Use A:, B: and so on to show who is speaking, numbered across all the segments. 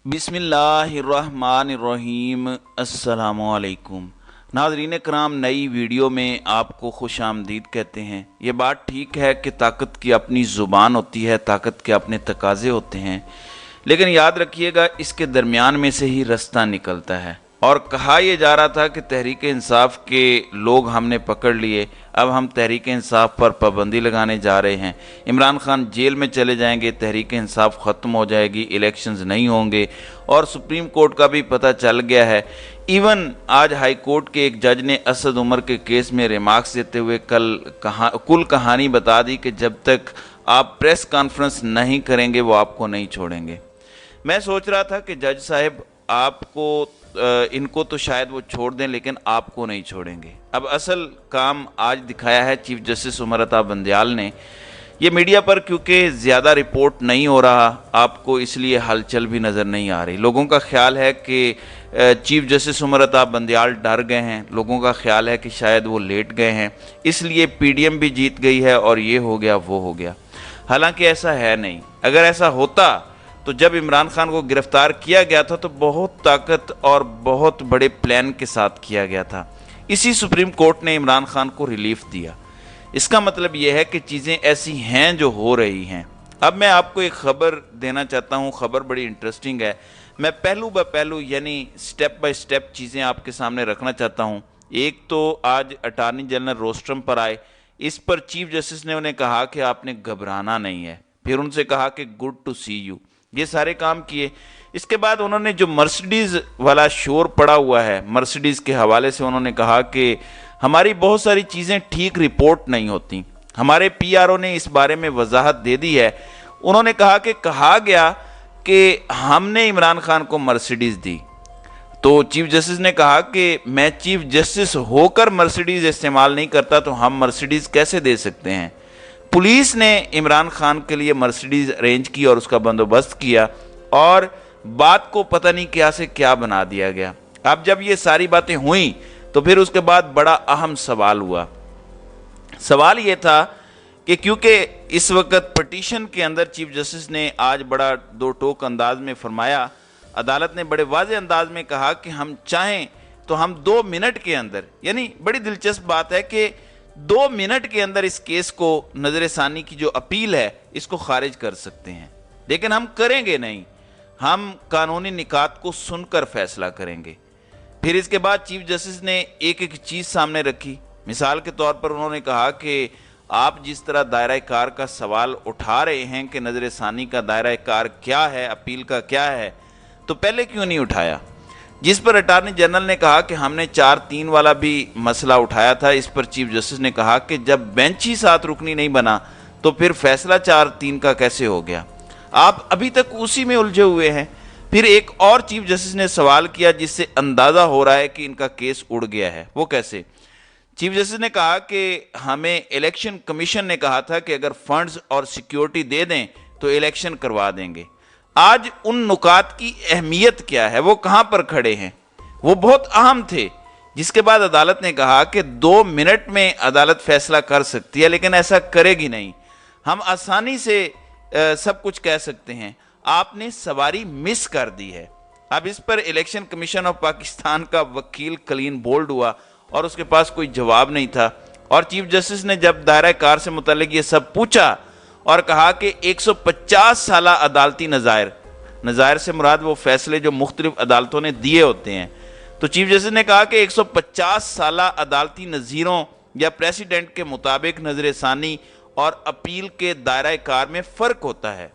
A: بسم اللہ الرحمن الرحیم۔ السلام علیکم ناظرین کرام، نئی ویڈیو میں آپ کو خوش آمدید کہتے ہیں۔ یہ بات ٹھیک ہے کہ طاقت کی اپنی زبان ہوتی ہے، طاقت کے اپنے تقاضے ہوتے ہیں، لیکن یاد رکھیے گا اس کے درمیان میں سے ہی رستہ نکلتا ہے۔ اور کہا یہ جا رہا تھا کہ تحریک انصاف کے لوگ ہم نے پکڑ لیے، اب ہم تحریک انصاف پر پابندی لگانے جا رہے ہیں، عمران خان جیل میں چلے جائیں گے، تحریک انصاف ختم ہو جائے گی، الیکشنز نہیں ہوں گے۔ اور سپریم کورٹ کا بھی پتہ چل گیا ہے۔ ایون آج ہائی کورٹ کے ایک جج نے اسد عمر کے کیس میں ریمارکس دیتے ہوئے کل کہانی بتا دی کہ جب تک آپ پریس کانفرنس نہیں کریں گے وہ آپ کو نہیں چھوڑیں گے۔ میں سوچ رہا تھا کہ جج صاحب آپ کو ان کو تو شاید وہ چھوڑ دیں، لیکن آپ کو نہیں چھوڑیں گے۔ اب اصل کام آج دکھایا ہے چیف جسٹس عمر عطا بندیال نے۔ یہ میڈیا پر کیونکہ زیادہ رپورٹ نہیں ہو رہا، آپ کو اس لیے ہلچل بھی نظر نہیں آ رہی۔ لوگوں کا خیال ہے کہ چیف جسٹس عمر عطا بندیال ڈر گئے ہیں، لوگوں کا خیال ہے کہ شاید وہ لیٹ گئے ہیں، اس لیے پی ڈی ایم بھی جیت گئی ہے اور یہ ہو گیا وہ ہو گیا۔ حالانکہ ایسا ہے نہیں۔ اگر ایسا ہوتا تو جب عمران خان کو گرفتار کیا گیا تھا تو بہت طاقت اور بہت بڑے پلان کے ساتھ کیا گیا تھا۔ اسی سپریم کورٹ نے عمران خان کو ریلیف دیا۔ اس کا مطلب یہ ہے کہ چیزیں ایسی ہیں جو ہو رہی ہیں۔ اب میں آپ کو ایک خبر دینا چاہتا ہوں، خبر بڑی انٹرسٹنگ ہے۔ میں پہلو بہ پہلو یعنی سٹیپ بائی سٹیپ چیزیں آپ کے سامنے رکھنا چاہتا ہوں۔ ایک تو آج اٹارنی جنرل روسٹرم پر آئے، اس پر چیف جسٹس نے انہیں کہا کہ آپ نے گھبرانا نہیں ہے، پھر ان سے کہا کہ گڈ ٹو سی یو، یہ سارے کام کیے۔ اس کے بعد انہوں نے جو مرسڈیز والا شور پڑا ہوا ہے، مرسڈیز کے حوالے سے انہوں نے کہا کہ ہماری بہت ساری چیزیں ٹھیک رپورٹ نہیں ہوتی، ہمارے پی آر او نے اس بارے میں وضاحت دے دی ہے۔ انہوں نے کہا کہ کہا گیا کہ ہم نے عمران خان کو مرسڈیز دی، تو چیف جسٹس نے کہا کہ میں چیف جسٹس ہو کر مرسڈیز استعمال نہیں کرتا تو ہم مرسڈیز کیسے دے سکتے ہیں؟ پولیس نے عمران خان کے لیے مرسڈیز ارینج کی اور اس کا بندوبست کیا، اور بات کو پتہ نہیں کیا سے کیا بنا دیا گیا۔ اب جب یہ ساری باتیں ہوئیں تو پھر اس کے بعد بڑا اہم سوال ہوا۔ سوال یہ تھا کہ کیونکہ اس وقت پٹیشن کے اندر چیف جسٹس نے آج بڑا دو ٹوک انداز میں فرمایا، عدالت نے بڑے واضح انداز میں کہا کہ ہم چاہیں تو ہم 2 منٹ کے اندر، یعنی بڑی دلچسپ بات ہے کہ 2 منٹ کے اندر اس کیس کو، نظر ثانی کی جو اپیل ہے، اس کو خارج کر سکتے ہیں، لیکن ہم کریں گے نہیں، ہم قانونی نکات کو سن کر فیصلہ کریں گے۔ پھر اس کے بعد چیف جسٹس نے ایک ایک چیز سامنے رکھی۔ مثال کے طور پر انہوں نے کہا کہ آپ جس طرح دائرہ کار کا سوال اٹھا رہے ہیں کہ نظر ثانی کا دائرہ کار کیا ہے، اپیل کا کیا ہے، تو پہلے کیوں نہیں اٹھایا؟ جس پر اٹارنی جنرل نے کہا کہ ہم نے 4-3 والا بھی مسئلہ اٹھایا تھا، اس پر چیف جسٹس نے کہا کہ جب بینچ ہی 7 رکنی نہیں بنا تو پھر فیصلہ 4-3 کا کیسے ہو گیا؟ آپ ابھی تک اسی میں الجھے ہوئے ہیں۔ پھر ایک اور چیف جسٹس نے سوال کیا جس سے اندازہ ہو رہا ہے کہ ان کا کیس اڑ گیا ہے۔ وہ کیسے؟ چیف جسٹس نے کہا کہ ہمیں الیکشن کمیشن نے کہا تھا کہ اگر فنڈز اور سیکیورٹی دے دیں تو الیکشن کروا دیں گے۔ آج ان نکات کی اہمیت کیا ہے، وہ کہاں پر کھڑے ہیں؟ وہ بہت اہم تھے۔ جس کے بعد عدالت نے کہا کہ 2 منٹ میں عدالت فیصلہ کر سکتی ہے، لیکن ایسا کرے گی نہیں۔ ہم آسانی سے سب کچھ کہہ سکتے ہیں، آپ نے سواری مس کر دی ہے۔ اب اس پر الیکشن کمیشن آف پاکستان کا وکیل کلین بولڈ ہوا اور اس کے پاس کوئی جواب نہیں تھا، اور چیف جسٹس نے جب دائرہ کار سے متعلق یہ سب پوچھا اور کہا کہ 150 سالہ عدالتی نظائر سے مراد وہ فیصلے جو مختلف عدالتوں نے دیے ہوتے ہیں، تو چیف جسٹس نے کہا کہ 150 سالہ عدالتی نظیروں یا پریسیڈنٹ کے مطابق نظر ثانی اور اپیل کے دائرہ کار میں فرق ہوتا ہے۔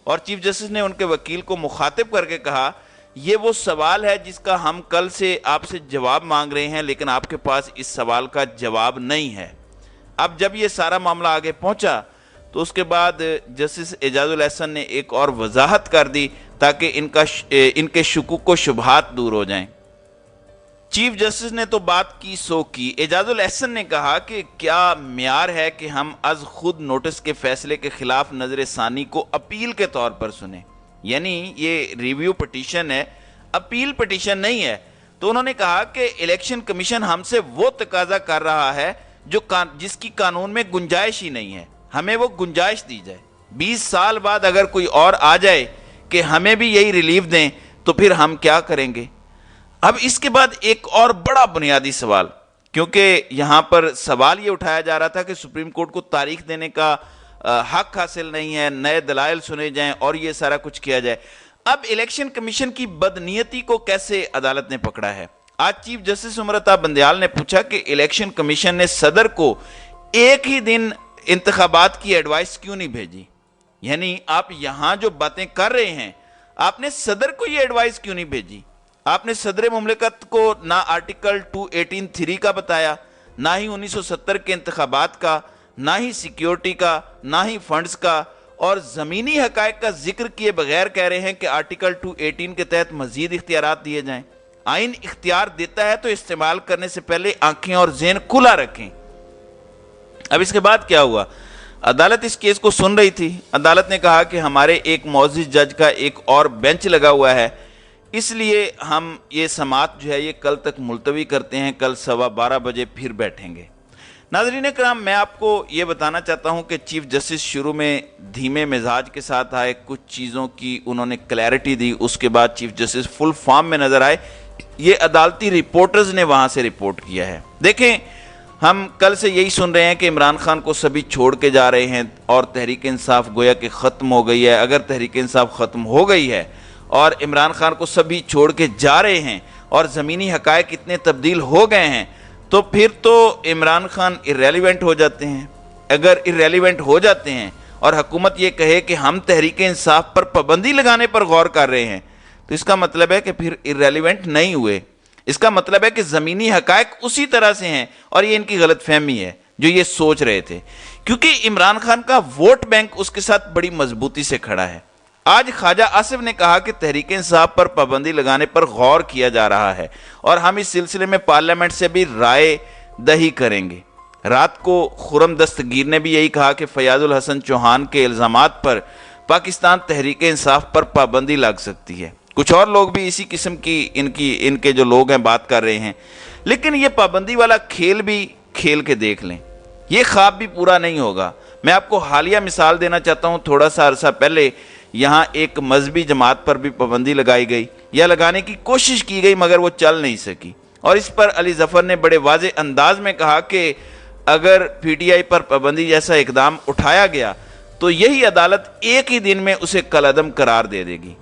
A: اور چیف جسٹس نے ان کے وکیل کو مخاطب کر کے کہا، یہ وہ سوال ہے جس کا ہم کل سے آپ سے جواب مانگ رہے ہیں، لیکن آپ کے پاس اس سوال کا جواب نہیں ہے۔ اب جب یہ سارا معاملہ آگے پہنچا تو اس کے بعد جسٹس اعجاز الاحسن نے ایک اور وضاحت کر دی تاکہ ان کے شکوک و شبہات دور ہو جائیں۔ چیف جسٹس نے تو بات کی سو کی۔ اعجاز الاحسن نے کہا کہ کیا معیار ہے کہ ہم از خود نوٹس کے فیصلے کے خلاف نظر ثانی کو اپیل کے طور پر سنیں؟ یعنی یہ ریویو پٹیشن ہے، اپیل پٹیشن نہیں ہے۔ تو انہوں نے کہا کہ الیکشن کمیشن ہم سے وہ تقاضا کر رہا ہے جس کی قانون میں گنجائش ہی نہیں ہے، ہمیں وہ گنجائش دی جائے۔ 20 سال بعد اگر کوئی اور آ جائے کہ ہمیں بھی یہی ریلیف دیں تو پھر ہم کیا کریں گے؟ اب اس کے بعد ایک اور بڑا بنیادی سوال، کیونکہ یہاں پر سوال یہ اٹھایا جا رہا تھا کہ سپریم کورٹ کو تاریخ دینے کا حق حاصل نہیں ہے، نئے دلائل سنے جائیں اور یہ سارا کچھ کیا جائے۔ اب الیکشن کمیشن کی بدنیتی کو کیسے عدالت نے پکڑا ہے؟ آج چیف جسٹس امرتا بندیال نے پوچھا کہ الیکشن کمیشن نے صدر کو ایک ہی دن انتخابات کی ایڈوائس کیوں نہیں بھیجی؟ یعنی آپ یہاں جو باتیں کر رہے ہیں، آپ نے صدر کو یہ ایڈوائس کیوں نہیں بھیجی؟ آپ نے صدر مملکت کو نہ آرٹیکل 218(3) کا بتایا، نہ ہی 1970 کے انتخابات کا، نہ ہی سیکیورٹی کا، نہ ہی فنڈز کا، اور زمینی حقائق کا ذکر کیے بغیر کہہ رہے ہیں کہ آرٹیکل 218 کے تحت مزید اختیارات دیے جائیں۔ آئین اختیار دیتا ہے تو استعمال کرنے سے پہلے آنکھیں اور ذہن کھلا رکھیں۔ اب اس کے بعد کیا ہوا؟ عدالت اس کیس کو سن رہی تھی۔ عدالت نے کہا کہ ہمارے ایک معزز جج کا ایک اور بینچ لگا ہوا ہے، اس لیے ہم یہ سماعت جو ہے یہ کل تک ملتوی کرتے ہیں، کل 12:15 بجے پھر بیٹھیں گے۔ ناظرین کرام، میں آپ کو یہ بتانا چاہتا ہوں کہ چیف جسٹس شروع میں دھیمے مزاج کے ساتھ آئے، کچھ چیزوں کی انہوں نے کلیئرٹی دی، اس کے بعد چیف جسٹس فل فارم میں نظر آئے۔ یہ عدالتی رپورٹرز نے وہاں سے رپورٹ کیا ہے۔ دیکھیں، ہم کل سے یہی سن رہے ہیں کہ عمران خان کو سبھی چھوڑ کے جا رہے ہیں اور تحریک انصاف گویا کہ ختم ہو گئی ہے۔ اگر تحریک انصاف ختم ہو گئی ہے اور عمران خان کو سبھی چھوڑ کے جا رہے ہیں اور زمینی حقائق اتنے تبدیل ہو گئے ہیں تو پھر تو عمران خان irrelevant ہو جاتے ہیں۔ اگر irrelevant ہو جاتے ہیں اور حکومت یہ کہے کہ ہم تحریک انصاف پر پابندی لگانے پر غور کر رہے ہیں تو اس کا مطلب ہے کہ پھر irrelevant نہیں ہوئے۔ اس کا مطلب ہے کہ زمینی حقائق اسی طرح سے ہیں، اور یہ ان کی غلط فہمی ہے جو یہ سوچ رہے تھے، کیونکہ عمران خان کا ووٹ بینک اس کے ساتھ بڑی مضبوطی سے کھڑا ہے۔ آج خواجہ آصف نے کہا کہ تحریک انصاف پر پابندی لگانے پر غور کیا جا رہا ہے اور ہم اس سلسلے میں پارلیمنٹ سے بھی رائے دہی کریں گے۔ رات کو خرم دستگیر نے بھی یہی کہا کہ فیاض الحسن چوہان کے الزامات پر پاکستان تحریک انصاف پر پابندی لگ سکتی ہے۔ کچھ اور لوگ بھی اسی قسم کی ان کے جو لوگ ہیں بات کر رہے ہیں، لیکن یہ پابندی والا کھیل بھی کھیل کے دیکھ لیں، یہ خواب بھی پورا نہیں ہوگا۔ میں آپ کو حالیہ مثال دینا چاہتا ہوں۔ تھوڑا سا عرصہ پہلے یہاں ایک مذہبی جماعت پر بھی پابندی لگائی گئی یا لگانے کی کوشش کی گئی، مگر وہ چل نہیں سکی، اور اس پر علی ظفر نے بڑے واضح انداز میں کہا کہ اگر پی ٹی آئی پر پابندی جیسا اقدام اٹھایا گیا تو یہی عدالت ایک ہی دن میں اسے کالعدم قرار دے دے گی۔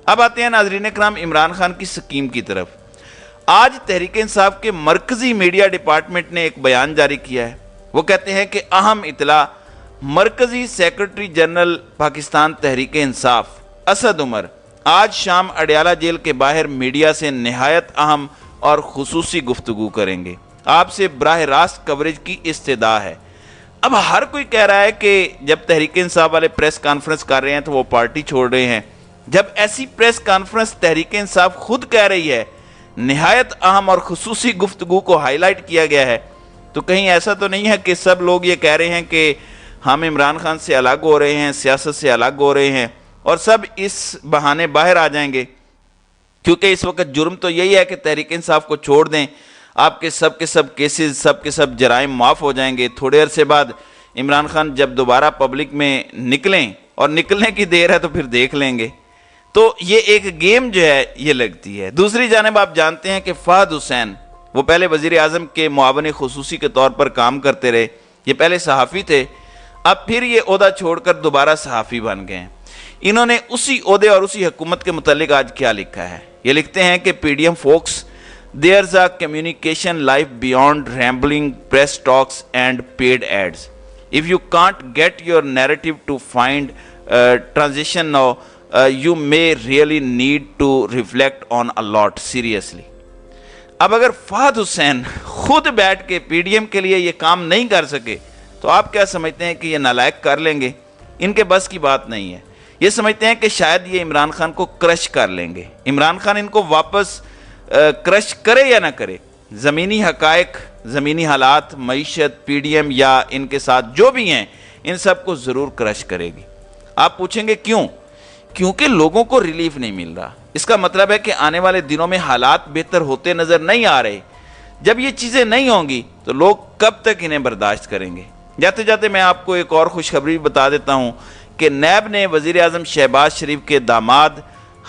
A: اب آتے ہیں ناظرین کرام عمران خان کی سکیم کی طرف۔ آج تحریک انصاف کے مرکزی میڈیا ڈپارٹمنٹ نے ایک بیان جاری کیا ہے۔ وہ کہتے ہیں کہ اہم اطلاع، مرکزی سیکرٹری جنرل پاکستان تحریک انصاف اسد عمر آج شام اڈیالہ جیل کے باہر میڈیا سے نہایت اہم اور خصوصی گفتگو کریں گے۔ آپ سے براہ راست کوریج کی استدعا ہے۔ اب ہر کوئی کہہ رہا ہے کہ جب تحریک انصاف والے پریس کانفرنس کر رہے ہیں تو وہ پارٹی چھوڑ رہے ہیں۔ جب ایسی پریس کانفرنس تحریک انصاف خود کہہ رہی ہے نہایت اہم اور خصوصی گفتگو کو ہائی لائٹ کیا گیا ہے، تو کہیں ایسا تو نہیں ہے کہ سب لوگ یہ کہہ رہے ہیں کہ ہم عمران خان سے الگ ہو رہے ہیں، سیاست سے الگ ہو رہے ہیں، اور سب اس بہانے باہر آ جائیں گے؟ کیونکہ اس وقت جرم تو یہی ہے کہ تحریک انصاف کو چھوڑ دیں، آپ کے سب کیسز، سب کے سب جرائم معاف ہو جائیں گے۔ تھوڑے عرصے بعد عمران خان جب دوبارہ پبلک میں نکلیں، اور نکلنے کی دیر ہے تو پھر دیکھ لیں گے۔ تو یہ ایک گیم جو ہے یہ لگتی ہے۔ دوسری جانب آپ جانتے ہیں کہ فہد حسین، وہ پہلے وزیر اعظم کے معاون خصوصی کے طور پر کام کرتے رہے، یہ پہلے صحافی تھے، اب پھر یہ عہدہ چھوڑ کر دوبارہ صحافی بن گئے ہیں۔ انہوں نے اسی عہدے اور اسی حکومت کے متعلق آج کیا لکھا ہے؟ یہ لکھتے ہیں کہ P D M focus, there's a communication life beyond rambling press talks and paid ads. If you can't get your narrative to find transition now, you may really need to reflect on a lot seriously. اب اگر فہد حسین خود بیٹھ کے پی D M کے لیے یہ کام نہیں کر سکے تو آپ کیا سمجھتے ہیں کہ یہ نالائق کر لیں گے؟ ان کے بس کی بات نہیں ہے۔ یہ سمجھتے ہیں کہ شاید یہ عمران خان کو کرش کر لیں گے۔ عمران خان ان کو واپس کرش کرے یا نہ کرے، زمینی حقائق، زمینی حالات، معیشت، پی ڈی ایم یا ان کے ساتھ جو بھی ہیں، ان سب کو ضرور کرش کرے گی۔ آپ پوچھیں گے کیوں؟ کیونکہ لوگوں کو ریلیف نہیں مل رہا۔ اس کا مطلب ہے کہ آنے والے دنوں میں حالات بہتر ہوتے نظر نہیں آ رہے۔ جب یہ چیزیں نہیں ہوں گی تو لوگ کب تک انہیں برداشت کریں گے؟ جاتے جاتے میں آپ کو ایک اور خوشخبری بتا دیتا ہوں کہ نیب نے وزیر اعظم شہباز شریف کے داماد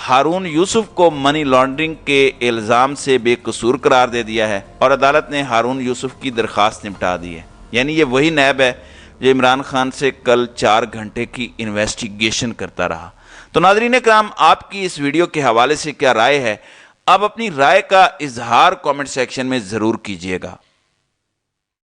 A: ہارون یوسف کو منی لانڈرنگ کے الزام سے بے قصور قرار دے دیا ہے اور عدالت نے ہارون یوسف کی درخواست نمٹا دی ہے۔ یعنی یہ وہی نیب ہے جو عمران خان سے کل 4 گھنٹے کی انویسٹیگیشن کرتا رہا۔ تو ناظرین کرام، آپ کی اس ویڈیو کے حوالے سے کیا رائے ہے؟ آپ اپنی رائے کا اظہار کامنٹ سیکشن میں ضرور کیجیے گا۔